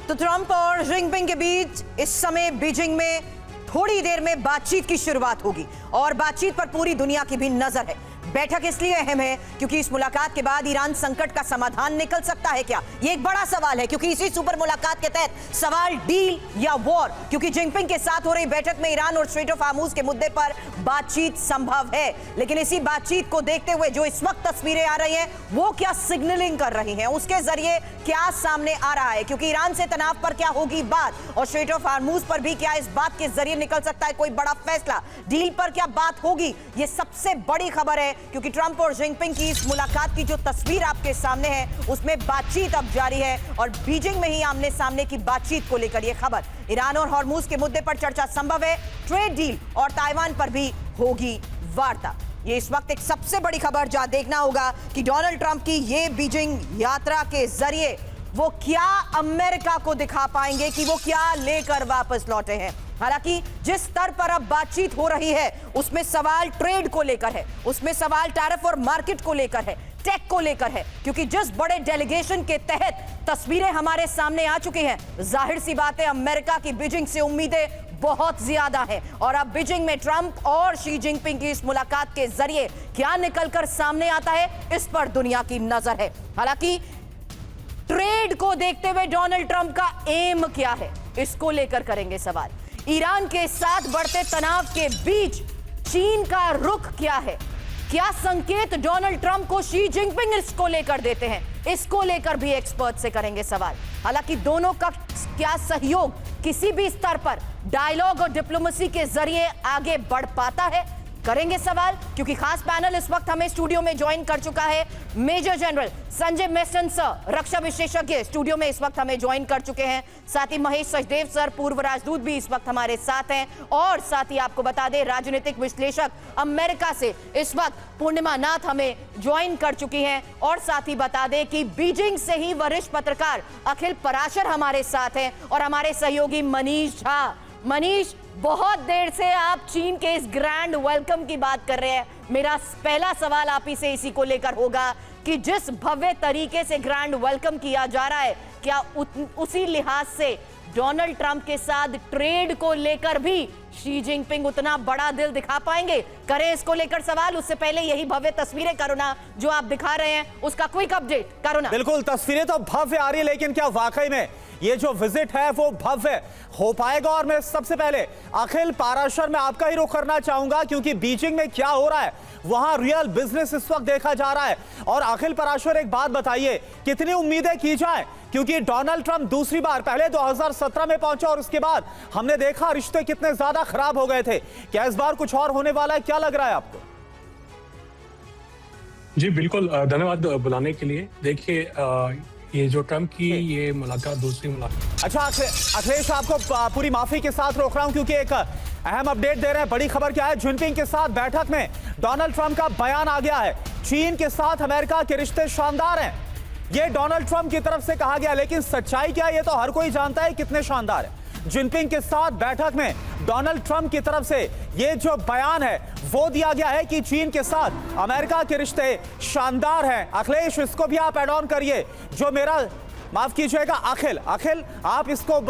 तो ट्रंप और जिनपिंग के बीच इस समय बीजिंग में थोड़ी देर में बातचीत की शुरुआत होगी और बातचीत पर पूरी दुनिया की भी नजर है। बैठक इसलिए अहम है क्योंकि इस मुलाकात के बाद ईरान संकट का समाधान निकल सकता है क्या, यह एक बड़ा सवाल है, क्योंकि इसी सुपर मुलाकात के तहत सवाल डील या वॉर, क्योंकि जिनपिंग के साथ हो रही बैठक में ईरान और स्ट्रेट ऑफ हार्मुज के मुद्दे पर बातचीत संभव है। लेकिन इसी बातचीत को देखते हुए जो इस वक्त तस्वीरें आ रही हैं वो क्या सिग्नलिंग कर रही हैं, उसके जरिए क्या सामने आ रहा है, क्योंकि ईरान से तनाव पर क्या होगी बात और स्ट्रेट ऑफ हार्मुज पर भी क्या इस बात के जरिए निकल सकता है कोई बड़ा फैसला, डील पर क्या बात होगी, ये सबसे बड़ी खबर है। क्योंकि ट्रंप और जिनपिंग की इस मुलाकात की जो तस्वीर आपके सामने है उसमें बातचीत अब जारी है और बीजिंग में ही आमने सामने की बातचीत को लेकर यह खबर, ईरान और हॉर्मुज के मुद्दे पर चर्चा संभव है, ट्रेड डील और ताइवान पर भी होगी वार्ता। ये इस वक्त एक सबसे बड़ी खबर जहां देखना होगा कि डोनाल्ड ट्रंप की ये बीजिंग यात्रा के जरिए वो क्या अमेरिका को दिखा पाएंगे कि वो क्या लेकर वापस लौटे हैं। हालांकि जिस स्तर पर अब बातचीत हो रही है उसमें सवाल ट्रेड को लेकर है, उसमें सवाल टैरिफ और मार्केट को लेकर है, टेक को लेकर है, क्योंकि जिस बड़े डेलीगेशन के तहत तस्वीरें हमारे सामने आ चुकी हैं, जाहिर सी बात है अमेरिका की बीजिंग से उम्मीदें बहुत ज्यादा हैं और अब बीजिंग में ट्रंप और शी जिनपिंग की इस मुलाकात के जरिए क्या निकलकर सामने आता है इस पर दुनिया की नजर है। हालांकि ट्रेड को देखते हुए डोनाल्ड ट्रंप का एम क्या है, इसको लेकर करेंगे सवाल। ईरान के साथ बढ़ते तनाव के बीच चीन का रुख क्या है, क्या संकेत डोनाल्ड ट्रंप को शी जिनपिंग इसको लेकर देते हैं, इसको लेकर भी एक्सपर्ट से करेंगे सवाल। हालांकि दोनों का क्या सहयोग किसी भी स्तर पर डायलॉग और डिप्लोमेसी के जरिए आगे बढ़ पाता है, करेंगे सवाल। क्योंकि खास पैनल इस वक्त हमें स्टूडियो में ज्वाइन कर चुका है Major General Sanjay Mason sir, रक्षा विशेषज्ञ स्टूडियो में इस वक्त हमें ज्वाइन कर चुके हैं। साथ ही महेश सचदेव सर, पूर्व राजदूत भी इस वक्त हमारे साथ हैं और साथ ही आपको बता दें राजनीतिक विश्लेषक अमेरिका से इस वक्त पूर्णिमा नाथ हमें ज्वाइन कर चुकी हैं और साथ ही बता दें कि बीजिंग से ही वरिष्ठ पत्रकार अखिल पराशर हमारे साथ हैं और हमारे सहयोगी मनीष झा। मनीष, बहुत देर से आप चीन के इस ग्रैंड वेलकम की बात कर रहे हैं, मेरा पहला सवाल आप ही से इसी को लेकर होगा कि जिस भव्य तरीके से ग्रैंड वेलकम किया जा रहा है, क्या उसी लिहाज से डोनाल्ड ट्रंप के साथ ट्रेड को लेकर भी शी जिनपिंग उतना बड़ा दिल दिखा पाएंगे, करें इसको लेकर सवाल। उससे पहले यही भव्य तस्वीरें करुणा जो आप दिखा रहे हैं उसका क्विक अपडेट करुणा। बिल्कुल, तस्वीरें तो भव्य आ रही है, लेकिन क्या वाकई में ये जो विजिट है वो भव्य हो पाएगा? और मैं सबसे पहले अखिल पाराशर में आपका ही रुख करना चाहूंगा, क्योंकि बीजिंग में क्या हो रहा है वहां रियल बिजनेस इस वक्त देखा जा रहा है। और अखिल पाराशर, एक बात बताइए, कितनी उम्मीदें की जाए, क्योंकि डोनाल्ड ट्रंप दूसरी बार पहले 2017 में पहुंचा और उसके बाद हमने देखा रिश्ते कितने ज्यादा खराब हो गए थे। क्या इस बार कुछ और होने वाला है, क्या लग रहा है आपको? जी बिल्कुल, धन्यवाद बुलाने के लिए। देखिए, ये जो ट्रंप की ये मुलाकात, दूसरी मुलाकात। अच्छा अखिलेश, आपको पूरी माफी के साथ रोक रहा हूं क्योंकि एक अहम अपडेट दे रहे हैं। बड़ी खबर क्या है, जिनपिंग के साथ बैठक में डोनाल्ड ट्रंप का बयान आ गया है, चीन के साथ अमेरिका के रिश्ते शानदार हैं, ये डोनाल्ड ट्रंप की तरफ से कहा गया। लेकिन सच्चाई क्या है ये तो हर कोई जानता है कितने शानदार है। जिनपिंग के साथ बैठक में डोनाल्ड ट्रंप की तरफ से ये जो बयान है वो दिया गया है कि चीन के साथ अमेरिका के रिश्ते शानदार हैं। अखिलेश, इसको भी आप ऐड ऑन करिए, जो मेरा, माफ कीजिएगा अखिल, आप इसको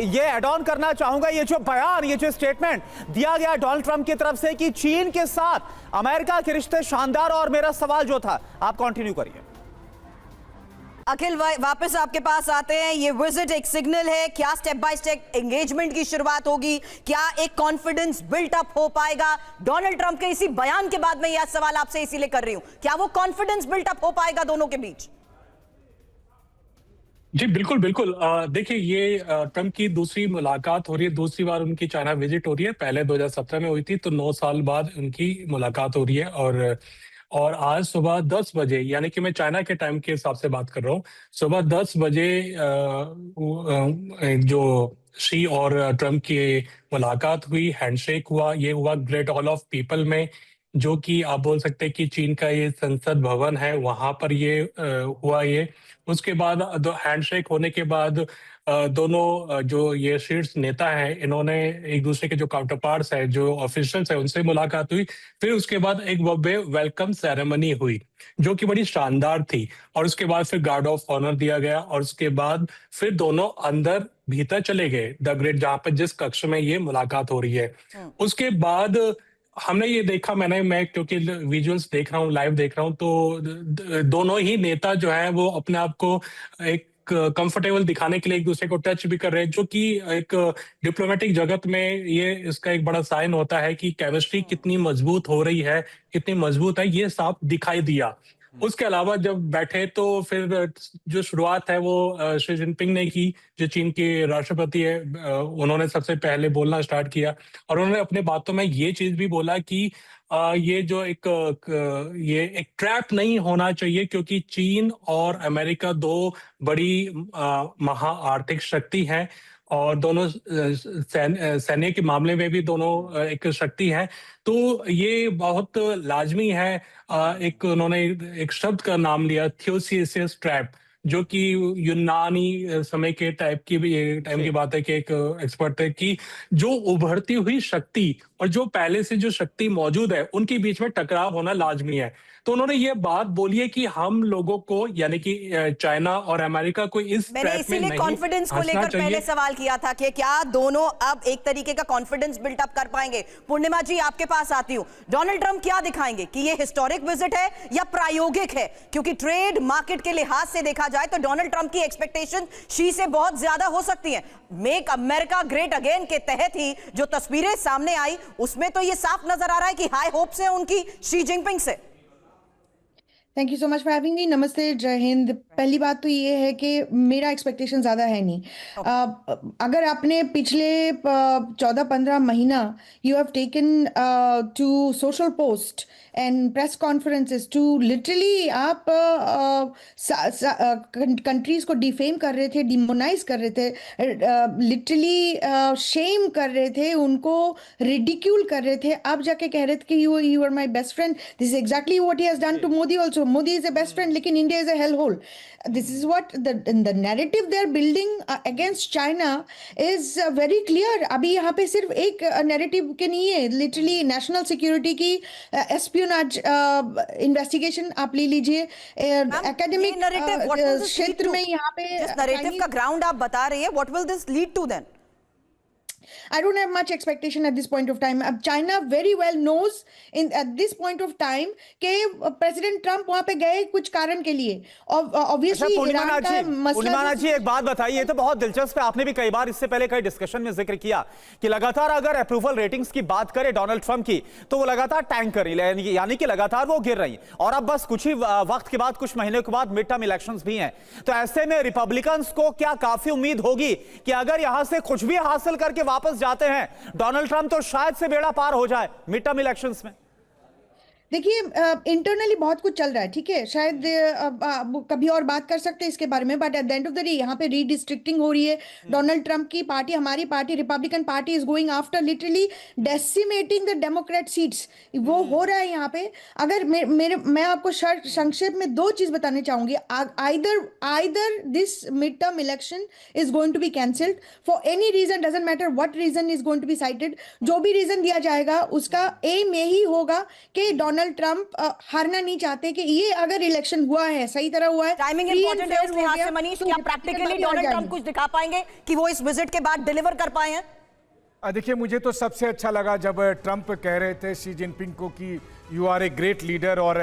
ये ऐड ऑन करना चाहूंगा, ये जो बयान, ये जो स्टेटमेंट दिया गया डोनाल्ड ट्रंप की तरफ से कि चीन के साथ अमेरिका के रिश्ते शानदार। और मेरा सवाल जो था, आप कंटिन्यू करिए। अखिल, वापस आपके पास आते हैं। ये विजिट एक सिग्नल है, क्या स्टेप बाय स्टेप एंगेजमेंट की शुरुआत होगी, क्या एक कॉन्फिडेंस बिल्ट अप हो पाएगा डोनाल्ड ट्रंप के इसी बयान के बाद? मैं यह सवाल आपसे इसीलिए कर रही हूं, क्या वो कॉन्फिडेंस बिल्ट अप हो पाएगा दोनों के बीच? जी बिल्कुल बिल्कुल, देखिए, ये ट्रंप की दूसरी मुलाकात हो रही है, दूसरी बार उनकी चाइना विजिट हो रही है। पहले 2017 में हुई थी, तो 9 साल बाद उनकी मुलाकात हो रही है। और आज सुबह 10 बजे, यानी कि मैं चाइना के टाइम के हिसाब से बात कर रहा हूँ, सुबह 10 बजे जो शी और ट्रंप की मुलाकात हुई, हैंडशेक हुआ, ये हुआ ग्रेट हॉल ऑफ पीपल में। जो कि आप बोल सकते हैं कि चीन का ये संसद भवन है, वहां पर ये हुआ ये। उसके बाद हैंडशेक होने के बाद दोनों जो ये शीर्ष नेता हैं, इन्होंने एक दूसरे के जो काउंटर पार्ट्स है, जो ऑफिशियल्स है, उनसे मुलाकात हुई। फिर उसके बाद एक भव्य वेलकम सेरेमनी हुई, जो कि बड़ी शानदार थी। और उसके बाद फिर गार्ड ऑफ ऑनर दिया गया, और उसके बाद फिर दोनों अंदर भीतर चले गए, द ग्रेट, जहां पर जिस कक्ष में ये मुलाकात हो रही है। उसके बाद हमने ये देखा, मैं क्योंकि विजुअल्स देख रहा हूँ, लाइव देख रहा हूँ, तो दोनों ही नेता जो है वो अपने आप को एक कंफर्टेबल दिखाने के लिए एक दूसरे को टच भी कर रहे हैं, जो कि एक डिप्लोमेटिक जगत में ये इसका एक बड़ा साइन होता है कि केमिस्ट्री कितनी मजबूत हो रही है, कितनी मजबूत है, ये साफ दिखाई दिया। उसके अलावा जब बैठे तो फिर जो शुरुआत है वो शी जिनपिंग ने की, जो चीन के राष्ट्रपति है, उन्होंने सबसे पहले बोलना स्टार्ट किया। और उन्होंने अपने बातों में ये चीज भी बोला कि ये जो ये एक ट्रैप नहीं होना चाहिए, क्योंकि चीन और अमेरिका दो बड़ी महा आर्थिक शक्ति हैं, और दोनों सैन्य के मामले में भी दोनों एक शक्ति है। तो ये बहुत लाजमी है। एक उन्होंने एक शब्द का नाम लिया, थियोसिस ट्रैप, जो कि यूनानी समय के टाइम की बात है कि एक एक्सपर्ट है कि जो उभरती हुई शक्ति और जो पहले से जो शक्ति मौजूद है, उनके बीच में टकराव होना लाजमी है। तो उन्होंने ये बात बोली है कि हम लोगों को, यानी कि चाइना और अमेरिका को इस मैंने इसीलिए कॉन्फिडेंस को लेकर पहले सवाल किया था कि क्या दोनों अब एक तरीके का कॉन्फिडेंस बिल्टअप कर पाएंगे। पूर्णिमा जी, आपके पास आती हूं। डोनाल्ड ट्रंप क्या दिखाएंगे कि ये हिस्टोरिक विजिट है या प्रायोगिक है? क्योंकि ट्रेड मार्केट के लिहाज से देखा जाए तो डोनाल्ड ट्रंप की एक्सपेक्टेशन शी से बहुत ज्यादा हो सकती है। मेक अमेरिका ग्रेट अगेन के तहत ही जो तस्वीरें सामने आई, उसमें तो ये साफ नजर आ रहा है कि हाई होप्स है उनकी शी जिनपिंग से। Thank you so much for having me. नमस्ते, जय हिंद। पहली बात तो ये है कि मेरा एक्सपेक्टेशन ज़्यादा है नहीं। अगर आपने पिछले 14-15 महीना you have taken to social post and press conferences to literally आप कंट्रीज को डिफेम कर रहे थे, डिमोनाइज कर रहे थे, लिटरली शेम कर रहे थे, उनको रिडिक्यूल कर रहे थे। आप जाके कह रहे थे कि you are my best friend. This is exactly what he has done to Modi also. Modi is a best friend, लेकिन India is a hellhole. This is what the narrative they are building against China is very clear. अभी यहाँ पे सिर्फ एक narrative के नहीं है, literally national security की espionage investigation आप ले लीजिए, academic क्षेत्र में यहाँ पे जिस narrative का ground आप बता रही है, what will this lead to then? I don't have much expectation at this point of time. China very well knows at this point of time कि प्रेसिडेंट ट्रंप वहां पे गए कुछ कारण के लिए। Obviously ईरान का मसला। पूर्णिमा जी, एक बात बताइए, ये तो बहुत दिलचस्प है। आपने भी कई बार इससे पहले कई डिस्कशन में जिक्र किया कि लगातार अगर अप्रूवल रेटिंग्स की बात करें डोनाल्ड ट्रंप की, तो वो लगातार टैंक कर रही है, यानी कि लगातार वो गिर रही। और अब बस कुछ ही वक्त के बाद, कुछ महीने के बाद मिड टर्म इलेक्शंस भी हैं। तो ऐसे में रिपब्लिकन्स को क्या काफी उम्मीद होगी कि अगर यहां से कुछ भी हासिल करके वापस जाते हैं डोनाल्ड ट्रंप, तो शायद से बेड़ा पार हो जाए मिड टर्म इलेक्शंस में? देखिए, इंटरनली बहुत कुछ चल रहा है, ठीक है। शायद कभी और बात कर सकते हैं इसके बारे में, but at the end of the day यहाँ पे रीडिस्ट्रिक्टिंग हो रही है। डोनाल्ड ट्रंप की पार्टी, हमारी party Republican party is going after literally decimating the Democrat seats. वो हो रहा है यहाँ पे। अगर मैं आपको संक्षेप में दो चीज बताने चाहूंगी। Either this mid term election is going to be cancelled for any reason, doesn't matter what reason is going to be cited. जो भी रीजन दिया जाएगा उसका एम यही होगा कि डोनाल्ड ट्रंप हारना नहीं चाहते, कि ये अगर इलेक्शन हुआ है, सही तरह हुआ है, टाइमिंग इंपॉर्टेंट है उस लिहाज से। मनीष, क्या प्रैक्टिकली डोनाल्ड ट्रंप कुछ दिखा पाएंगे कि वो इस विजिट के बाद डिलीवर कर पाए हैं? देखिए, मुझे तो सबसे अच्छा लगा जब ट्रंप कह रहे थे शी जिनपिंग को कि you are a great leader, और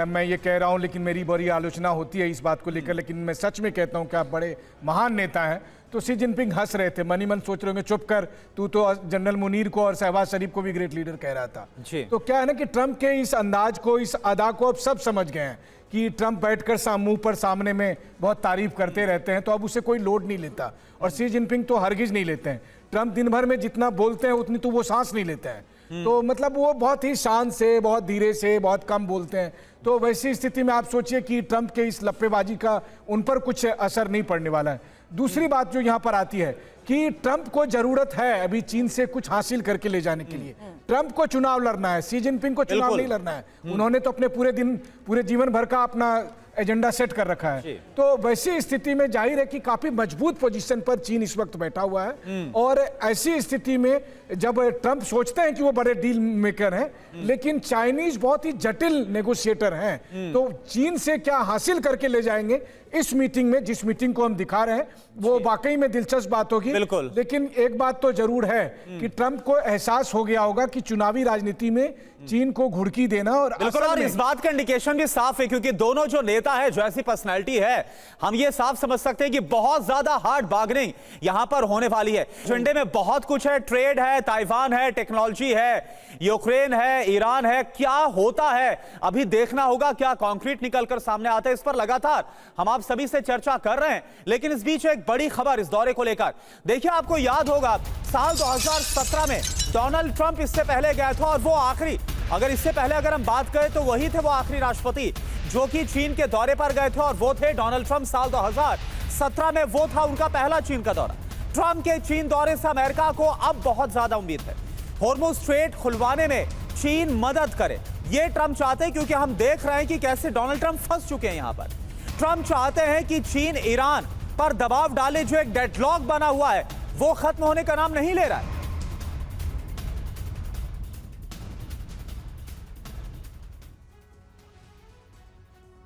मैं ये कह रहा हूँ, लेकिन मेरी बड़ी आलोचना होती है इस बात को लेकर, लेकिन मैं सच में कहता हूँ कि आप बड़े महान नेता हैं। तो शी जिनपिंग हंस रहे थे, मनी मन सोच रहे होंगे चुप कर, तू तो जनरल मुनीर को और शहबाज शरीफ को भी ग्रेट लीडर कह रहा था। तो क्या है ना कि ट्रंप के इस अंदाज को, इस अदा को अब सब समझ गए हैं कि ट्रंप बैठकर मुंह पर सामने में बहुत तारीफ करते रहते हैं, तो अब उसे कोई लोड नहीं लेता। और शी जिनपिंग तो हरगिज नहीं लेते हैं। ट्रंप दिन भर में जितना बोलते हैं उतनी तो वो सांस नहीं लेते हैं। तो मतलब वो बहुत ही शान से, बहुत धीरे से, बहुत कम बोलते हैं। तो वैसी स्थिति में आप सोचिए कि ट्रंप के इस लप्पेबाजी का उन पर कुछ असर नहीं पड़ने वाला है। दूसरी बात जो यहाँ पर आती है कि ट्रंप को जरूरत है अभी चीन से कुछ हासिल करके ले जाने के लिए। ट्रंप को चुनाव लड़ना है, शी जिनपिंग को चुनाव नहीं लड़ना है। उन्होंने तो अपने पूरे जीवन भर का अपना एजेंडा सेट कर रखा है। तो वैसी स्थिति में जाहिर है कि काफी मजबूत पोजीशन पर चीन इस वक्त बैठा हुआ है। और ऐसी स्थिति में जब ट्रंप सोचते हैं कि वो बड़े डील मेकर हैं, लेकिन चाइनीज बहुत ही जटिल नेगोशिएटर हैं। तो चीन से क्या हासिल करके ले जाएंगे इस मीटिंग में, जिस मीटिंग को हम दिखा रहे हैं वो वाकई में दिलचस्प बात होगी। बिल्कुल। लेकिन एक बात तो जरूर है कि ट्रंप को एहसास हो गया होगा कि चुनावी राजनीति में चीन को घुड़की देना और बिल्कुल, और इस बात का इंडिकेशन भी साफ है क्योंकि दोनों जो नेता है, जो ऐसी पर्सनैलिटी है, हम ये साफ समझ सकते हैं कि बहुत ज्यादा हार्ड बार्गेनिंग यहां पर होने वाली है। एजेंडे में बहुत कुछ है, ट्रेड है, ताइवान है, टेक्नोलॉजी है, यूक्रेन है, ईरान है। क्या होता है अभी देखना होगा, क्या कॉन्क्रीट निकलकर सामने आता है, इस पर लगातार हम आप सभी से चर्चा कर रहे हैं। लेकिन इस बीच एक बड़ी खबर इस दौरे को लेकर, देखिए आपको याद होगा साल 2017 में डोनाल्ड ट्रंप इससे पहले गए थे और वो आखिरी, अगर इससे पहले अगर हम बात करें तो वही थे वो आखिरी राष्ट्रपति जो कि चीन के दौरे पर गए थे और वो थे डोनाल्ड ट्रंप। साल 2017 में वो था उनका पहला चीन का दौरा। ट्रंप के चीन दौरे से अमेरिका को अब बहुत ज्यादा उम्मीद है। हॉर्मुज़ स्ट्रेट खुलवाने में चीन मदद करे, ये ट्रंप चाहते हैं क्योंकि हम देख रहे हैं कि कैसे डोनाल्ड ट्रंप फंस चुके हैं यहां पर। ट्रंप चाहते हैं कि चीन ईरान पर दबाव डाले, जो एक डेडलॉक बना हुआ है वो खत्म होने का नाम नहीं ले रहा है।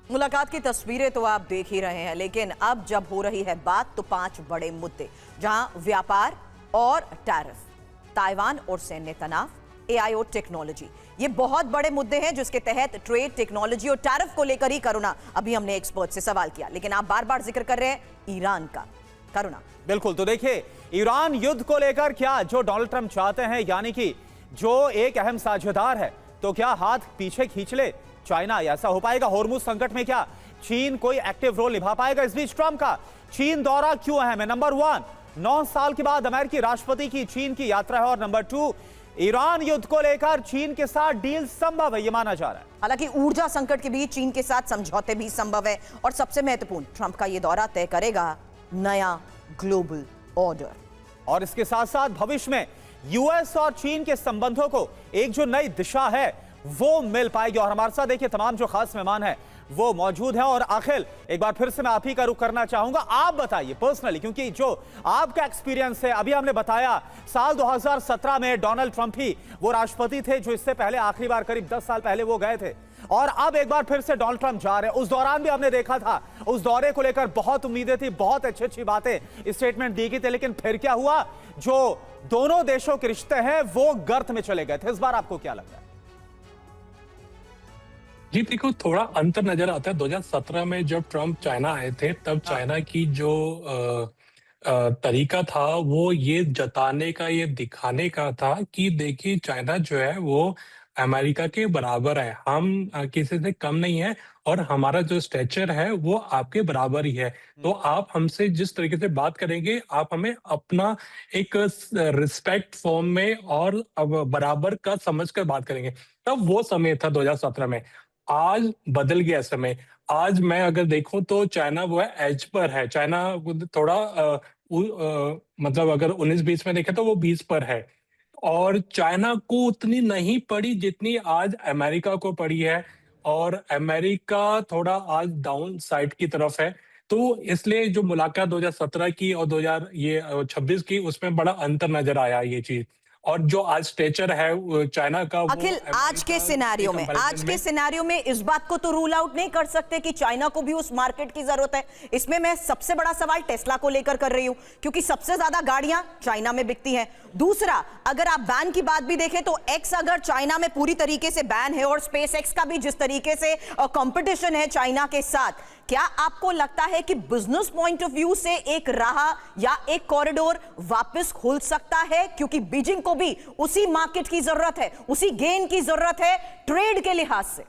मुलाकात की तस्वीरें तो आप देख ही रहे हैं, लेकिन अब जब हो रही है बात तो 5 बड़े मुद्दे, जहां व्यापार और टैरिफ, ताइवान और सैन्य तनाव, एआईओ टेक्नोलॉजी, ये बहुत बड़े मुद्दे हैं जिसके तहत ट्रेड, टेक्नोलॉजी और टैरिफ को लेकर ही करुणा, अभी हमने एक्सपर्ट से सवाल किया, लेकिन आप बार बार जिक्र कर रहे हैं ईरान का। करुणा। बिल्कुल, तो देखिए ईरान युद्ध को लेकर क्या जो डोनाल्ड ट्रंप चाहते हैं, यानी कि जो एक अहम साझेदार है, तो क्या हाथ पीछे खींच ले चाइना, ऐसा हो पाएगा? हॉर्मुज़ संकट में क्या चीन कोई एक्टिव रोल निभा पाएगा? इस बीच ट्रंप का चीन दौरा क्यों अहम है? नंबर 1, 9 साल के बाद अमेरिकी राष्ट्रपति की चीन की यात्रा है, और नंबर 2, ईरान युद्ध को लेकर चीन के साथ डील संभव है, यह माना जा रहा है। हालांकि ऊर्जा संकट के बीच चीन के साथ समझौते भी संभव है, और सबसे महत्वपूर्ण, ट्रंप का यह दौरा तय करेगा नया ग्लोबल ऑर्डर। और इसके साथ साथ भविष्य में यूएस और चीन के संबंधों को एक जो नई दिशा है वो मिल पाएगी। और हमारे साथ देखिए तमाम जो खास मेहमान हैं वो मौजूद हैं। और आखिर एक बार फिर से मैं आप ही का रुख करना चाहूंगा, आप बताइए पर्सनली, क्योंकि जो आपका एक्सपीरियंस है, अभी हमने बताया साल 2017 में डोनाल्ड ट्रंप ही वो राष्ट्रपति थे जो इससे पहले आखिरी बार करीब 10 साल पहले वो गए थे, और अब एक बार फिर से डोनाल्ड ट्रंप जा रहे हैं। उस दौरान भी हमने देखा था, उस दौरे को लेकर बहुत उम्मीदें थी, बहुत अच्छी अच्छी बातें, स्टेटमेंट दी गई थी, लेकिन फिर क्या हुआ, जो दोनों देशों के रिश्ते हैं वो गर्त में चले गए थे। इस बार आपको क्या लगता है? जी देखो, थोड़ा अंतर नजर आता है। 2017 में जब ट्रंप चाइना आए थे, तब चाइना की जो तरीका था वो ये जताने का, ये दिखाने का था कि देखिए चाइना जो है वो अमेरिका के बराबर है, हम किसी से कम नहीं है, और हमारा जो स्टेचर है वो आपके बराबर ही है। तो आप हमसे जिस तरीके से बात करेंगे, आप हमें अपना एक रिस्पेक्ट फॉर्म में और अब बराबर का समझ कर बात करेंगे। तब वो समय था 2017 में। आज बदल गया समय। आज मैं अगर देखूं तो चाइना वो है एज पर है। चाइना थोड़ा मतलब अगर 19-20 में देखें तो वो 20 पर है, और चाइना को उतनी नहीं पड़ी जितनी आज अमेरिका को पड़ी है, और अमेरिका थोड़ा आज डाउन साइड की तरफ है। तो इसलिए जो मुलाकात 2017 की और 2026 की, उसमें बड़ा अंतर नजर आया ये चीज। और जो आज स्टेचर है चाइना का, अखिल, आज के सिनेरियो में इस बात को तो रूल आउट नहीं कर सकते कि चाइना को भी उस मार्केट की जरूरत है। इसमें मैं सबसे बड़ा सवाल टेस्ला को लेकर कर रही हूं, क्योंकि सबसे ज्यादा गाड़ियां चाइना में बिकती हैं। दूसरा, अगर आप बैन की बात भी देखें तो एक्स अगर चाइना में पूरी तरीके से बैन है, और स्पेस एक्स का भी जिस तरीके से कंपटीशन है चाइना के साथ, क्या आपको लगता है कि बिजनेस पॉइंट ऑफ व्यू से एक राह या एक कॉरिडोर वापस खुल सकता है? क्योंकि बीजिंग को भी उसी मार्केट की जरूरत है, उसी गेन की जरूरत है ट्रेड के लिहाज से।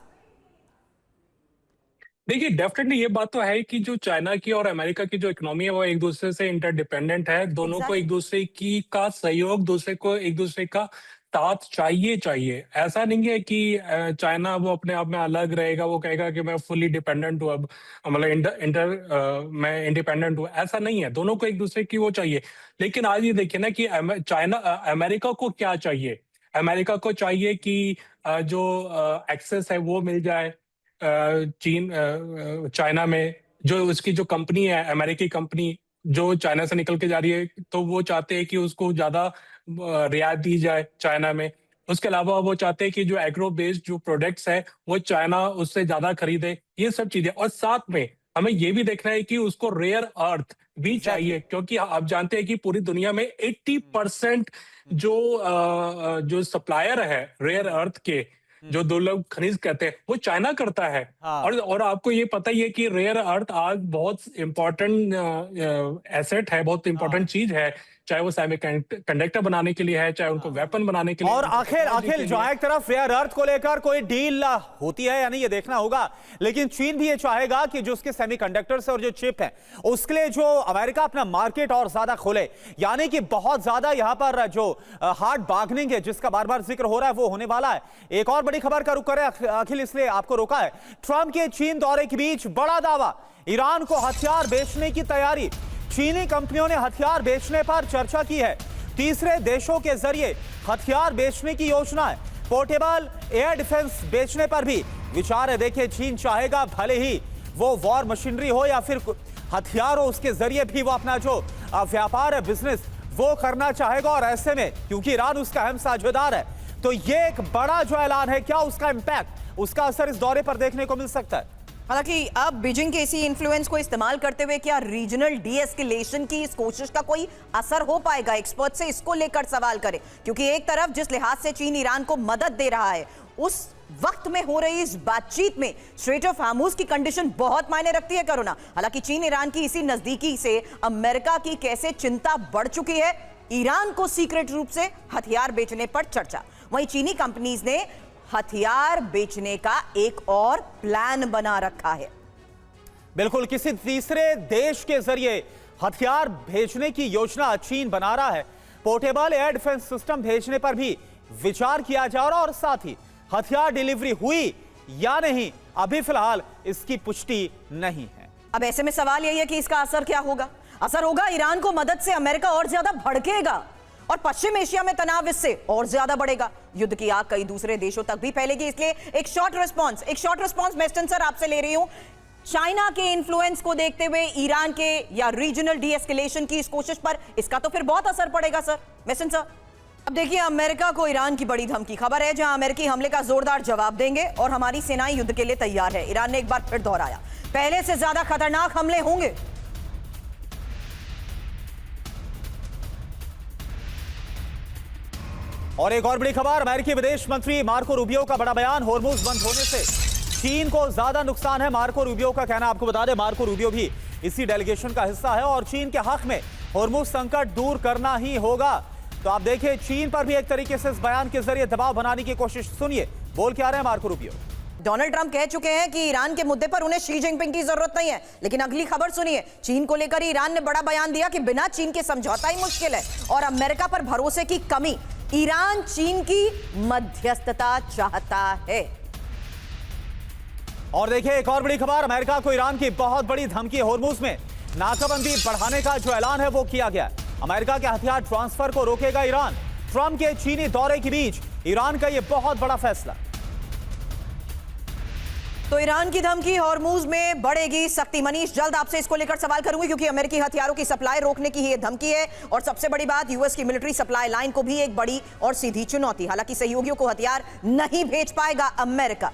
देखिए, डेफिनेटली ये बात तो है कि जो चाइना की और अमेरिका की जो इकोनॉमी है वो एक दूसरे से इंटरडिपेंडेंट है। दोनों को एक दूसरे की का सहयोग, दूसरे को एक दूसरे का साथ चाहिए चाहिए। ऐसा नहीं है कि चाइना वो अपने आप में अलग रहेगा, वो कहेगा कि मैं फुली डिपेंडेंट हूँ अब, मतलब मैं इंडिपेंडेंट हूँ, ऐसा नहीं है। दोनों को एक दूसरे की वो चाहिए। लेकिन आज ये देखिए ना कि अमेरिका को क्या चाहिए। अमेरिका को चाहिए कि जो एक्सेस है वो मिल जाए चाइना में। जो उसकी जो कंपनी है, अमेरिकी कंपनी जो चाइना से निकल के जा रही है, तो वो चाहते हैं कि उसको ज्यादा रियायत दी जाए चाइना में। उसके अलावा वो चाहते हैं कि जो एग्रो बेस्ड जो प्रोडक्ट्स है वो चाइना उससे ज्यादा खरीदे, ये सब चीजें। और साथ में हमें ये भी देखना है कि उसको रेयर अर्थ भी चाहिए, क्योंकि आप जानते हैं कि पूरी दुनिया में 80% जो सप्लायर है रेयर अर्थ के, जो दुर्लभ खनिज कहते हैं, वो चाइना करता है। हाँ। और आपको ये पता ही है कि रेयर अर्थ आज बहुत इंपॉर्टेंट एसेट है, बहुत इंपॉर्टेंट चीज है, चाहे वो सेमी कंडक्टर बनाने के लिए है, चाहे उनको वेपन बनाने के लिए। और अखिल जहां एक तरफ रेयर अर्थ को लेकर कोई डील होती है या नहीं ये देखना होगा, लेकिन चीन भी ये चाहेगा कि जो उसके सेमीकंडक्टर्स और जो चिप है उसके लिए जो अमेरिका अपना मार्केट और ज्यादा खोले, यानी कि बहुत ज्यादा यहां पर जो हार्ड बार्गेनिंग है जिसका बार बार जिक्र हो रहा है वो होने वाला है। एक और बड़ी खबर का रुख करें अखिल, इसलिए आपको रोका है। ट्रंप के चीन दौरे के बीच बड़ा दावा, ईरान को हथियार बेचने की तैयारी। चीनी कंपनियों ने हथियार बेचने पर चर्चा की है। तीसरे देशों के जरिए हथियार बेचने की योजना है। पोर्टेबल एयर डिफेंस बेचने पर भी विचार है। देखिए, चीन चाहेगा भले ही वो वॉर मशीनरी हो या फिर हथियार हो, उसके जरिए भी वो अपना जो व्यापार है, बिजनेस, वो करना चाहेगा। और ऐसे में क्योंकि ईरान उसका अहम साझेदार है, तो ये एक बड़ा जो ऐलान है, क्या उसका इंपैक्ट, उसका असर इस दौरे पर देखने को मिल सकता है? हालांकि अब बीजिंग के इसी इन्फ्लुएंस को इस्तेमाल करते हुए क्या रीजनल डीएस्केलेशन की इस कोशिश का कोई असर हो पाएगा? एक्सपर्ट से इसको लेकर सवाल करें, क्योंकि एक तरफ जिस लिहाज से चीन ईरान को मदद दे रहा है, उस वक्त में हो रही इस बातचीत में स्ट्रेट ऑफ हार्मुज की कंडीशन बहुत मायने रखती है करुणा। हालांकि चीन ईरान की इसी नजदीकी से अमेरिका की कैसे चिंता बढ़ चुकी है, ईरान को सीक्रेट रूप से हथियार बेचने पर चर्चा। वहीं चीनी कंपनीज ने हथियार बेचने का एक और प्लान बना रखा है। बिल्कुल, किसी तीसरे देश के जरिए हथियार भेजने की योजना चीन बना रहा है। पोर्टेबल एयर डिफेंस सिस्टम भेजने पर भी विचार किया जा रहा है और साथ ही हथियार डिलीवरी हुई या नहीं, अभी फिलहाल इसकी पुष्टि नहीं है। अब ऐसे में सवाल यही है कि इसका असर क्या होगा? असर होगा ईरान को मदद से अमेरिका और ज्यादा भड़केगा और पश्चिम एशिया में तनाव इससे और ज्यादा बढ़ेगा। युद्ध की आग कई दूसरे देशों तक भी फैलेगी। इसलिए एक शॉर्ट रिस्पॉन्स मेस्टन सर आपसे ले रही हूं। चाइना के इन्फ्लुएंस को देखते हुए ईरान के या रीजनल डीएस्केलेशन की इस कोशिश पर इसका तो फिर बहुत असर पड़ेगा सर, मेस्टन सर। अब देखिए, अमेरिका को ईरान की बड़ी धमकी। खबर है जहां अमेरिकी हमले का जोरदार जवाब देंगे और हमारी सेनाएं युद्ध के लिए तैयार है। ईरान ने एक बार फिर दोहराया, पहले से ज्यादा खतरनाक हमले होंगे। और एक और बड़ी खबर, अमेरिकी विदेश मंत्री मार्को रूबियो का बड़ा बयान, होर्मुज बंद होने से चीन को ज्यादा नुकसान है। मार्को रूबियो का कहना, आपको बता दें, मार्को रूबियो भी इसी डेलीगेशन का हिस्सा है और चीन के हक में होर्मुज संकट दूर करना ही होगा। तो आप देखिए, चीन पर भी एक तरीके से इस बयान के जरिए दबाव बनाने की कोशिश। सुनिए बोल क्या रहे हैं मार्को रूबियो। डोनाल्ड ट्रंप कह चुके हैं कि ईरान के मुद्दे पर उन्हें शी जिनपिंग की जरूरत नहीं है। लेकिन अगली खबर सुनिए, चीन को लेकर ईरान ने बड़ा बयान दिया कि बिना चीन के समझौता ही मुश्किल है और अमेरिका पर भरोसे की कमी। ईरान चीन की मध्यस्थता चाहता है। और देखिए, एक और बड़ी खबर, अमेरिका को ईरान की बहुत बड़ी धमकी। होर्मुज में नाकाबंदी बढ़ाने का जो ऐलान है वो किया गया। अमेरिका के हथियार ट्रांसफर को रोकेगा ईरान। ट्रंप के चीनी दौरे के बीच ईरान का यह बहुत बड़ा फैसला। तो ईरान की धमकी, होर्मुज में बढ़ेगी सख्ती। मनीष, जल्द आपसे इसको लेकर सवाल करूंगी क्योंकि अमेरिकी हथियारों की सप्लाई रोकने की ये धमकी है और सबसे बड़ी बात, यूएस की मिलिट्री सप्लाई लाइन को भी एक बड़ी और सीधी चुनौती। हालांकि सहयोगियों को हथियार नहीं भेज पाएगा अमेरिका।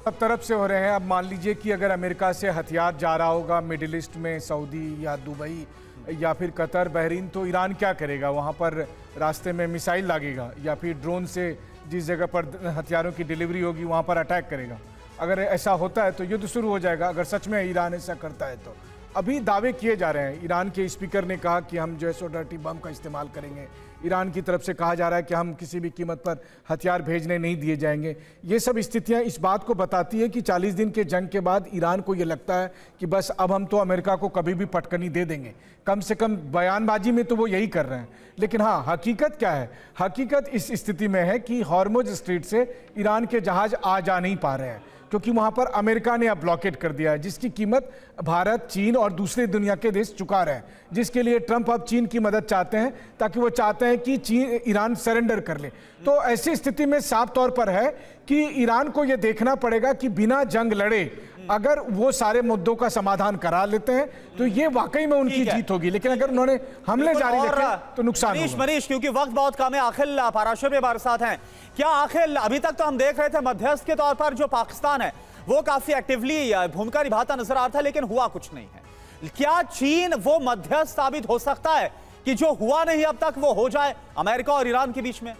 सब तरफ से हो रहे हैं। अब मान लीजिए कि अगर अमेरिका से हथियार जा रहा होगा मिडिल ईस्ट में, सऊदी या दुबई या फिर कतर, बहरीन, तो ईरान क्या करेगा? वहाँ पर रास्ते में मिसाइल लागेगा या फिर ड्रोन से जिस जगह पर हथियारों की डिलीवरी होगी वहाँ पर अटैक करेगा। अगर ऐसा होता है तो युद्ध शुरू हो जाएगा, अगर सच में ईरान ऐसा करता है तो। अभी दावे किए जा रहे हैं। ईरान के स्पीकर ने कहा कि हम जो है सो डर्टी बम का इस्तेमाल करेंगे। ईरान की तरफ से कहा जा रहा है कि हम किसी भी कीमत पर हथियार भेजने नहीं दिए जाएंगे। ये सब स्थितियां इस बात को बताती है कि 40 दिन के जंग के बाद ईरान को ये लगता है कि बस अब हम तो अमेरिका को कभी भी पटकनी दे देंगे। कम से कम बयानबाजी में तो वो यही कर रहे हैं। लेकिन हाँ, हकीकत क्या है? हकीकत इस स्थिति में है कि हॉर्मुज स्ट्रीट से ईरान के जहाज आ जा नहीं पा रहे हैं, क्योंकि वहां पर अमेरिका ने अब ब्लॉकेट कर दिया है, जिसकी कीमत भारत, चीन और दूसरे दुनिया के देश चुका रहे हैं, जिसके लिए ट्रंप अब चीन की मदद चाहते हैं, ताकि वो चाहते हैं कि चीन ईरान सरेंडर कर ले। तो ऐसी स्थिति में साफ तौर पर है कि ईरान को यह देखना पड़ेगा कि बिना जंग लड़े अगर वो सारे मुद्दों का समाधान करा लेते हैं तो ये वाकई में उनकी जीत होगी। लेकिन अगर उन्होंने हमले जारी रखे तो नुकसान होगा। मनीष, क्योंकि वक्त बहुत कम है, अखिल पाराशर भी हमारे साथ हैं। क्या अखिल, अभी तक तो हम देख रहे थे मध्यस्थ के तौर पर जो पाकिस्तान है वो काफी एक्टिवली भूमिका निभाता नजर आ रहा था, लेकिन हुआ कुछ नहीं है। क्या चीन वो मध्यस्थ साबित हो सकता है कि जो हुआ नहीं अब तक वो हो जाए अमेरिका और ईरान के बीच में?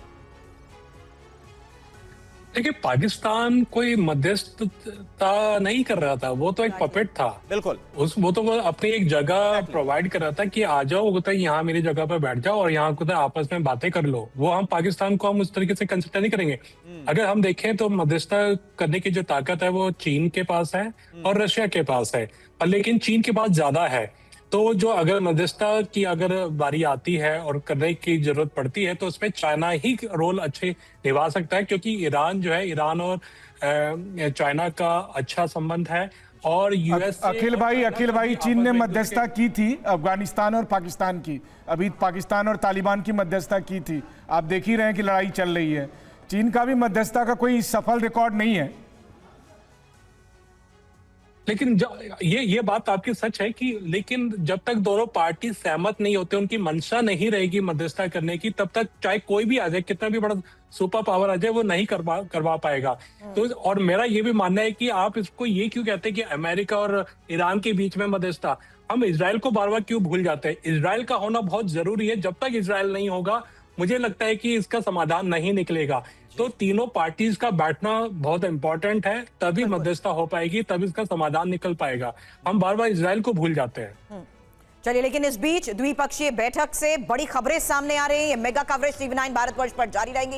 देखिए, पाकिस्तान कोई मध्यस्थता नहीं कर रहा था, वो तो एक पपेट था। बिल्कुल, वो तो अपनी एक जगह प्रोवाइड कर रहा था कि आ जाओ कुछ यहाँ मेरी जगह पर बैठ जाओ और यहाँ कुछ आपस में बातें कर लो। वो हम पाकिस्तान को हम उस तरीके से कंसिडर नहीं करेंगे। अगर हम देखें तो मध्यस्थता करने की जो ताकत है वो चीन के पास है और रशिया के पास है, लेकिन चीन के पास ज्यादा है। तो जो अगर मध्यस्थता की अगर बारी आती है और करने की जरूरत पड़ती है तो उसमें चाइना ही रोल अच्छे निभा सकता है, क्योंकि ईरान जो है, ईरान और चाइना का अच्छा संबंध है। और यूएस अखिल भाई, चीन ने मध्यस्थता की थी अफगानिस्तान और पाकिस्तान की, अभी पाकिस्तान और तालिबान की मध्यस्थता की थी। आप देख ही रहे हैं कि लड़ाई चल रही है। चीन का भी मध्यस्थता का कोई सफल रिकॉर्ड नहीं है। लेकिन ये बात आपकी सच है कि लेकिन जब तक दोनों पार्टी सहमत नहीं होते, उनकी मंशा नहीं रहेगी मध्यस्थता करने की, तब तक चाहे कोई भी आ जाए, कितना भी बड़ा सुपर पावर आ जाए, वो नहीं करवा पाएगा। तो और मेरा ये भी मानना है कि आप इसको ये क्यों कहते हैं कि अमेरिका और ईरान के बीच में मध्यस्थता, हम इजराइल को बार बार क्यों भूल जाते हैं? इजराइल का होना बहुत जरूरी है। जब तक इजराइल नहीं होगा, मुझे लगता है कि इसका समाधान नहीं निकलेगा। तो तीनों पार्टीज का बैठना बहुत इंपॉर्टेंट है, तभी मध्यस्थता हो पाएगी, तभी इसका समाधान निकल पाएगा। हम बार बार इजराइल को भूल जाते हैं। चलिए, लेकिन इस बीच द्विपक्षीय बैठक से बड़ी खबरें सामने आ रही हैं। ये मेगा कवरेज टीवी 9 भारतवर्ष पर जारी रहेंगी।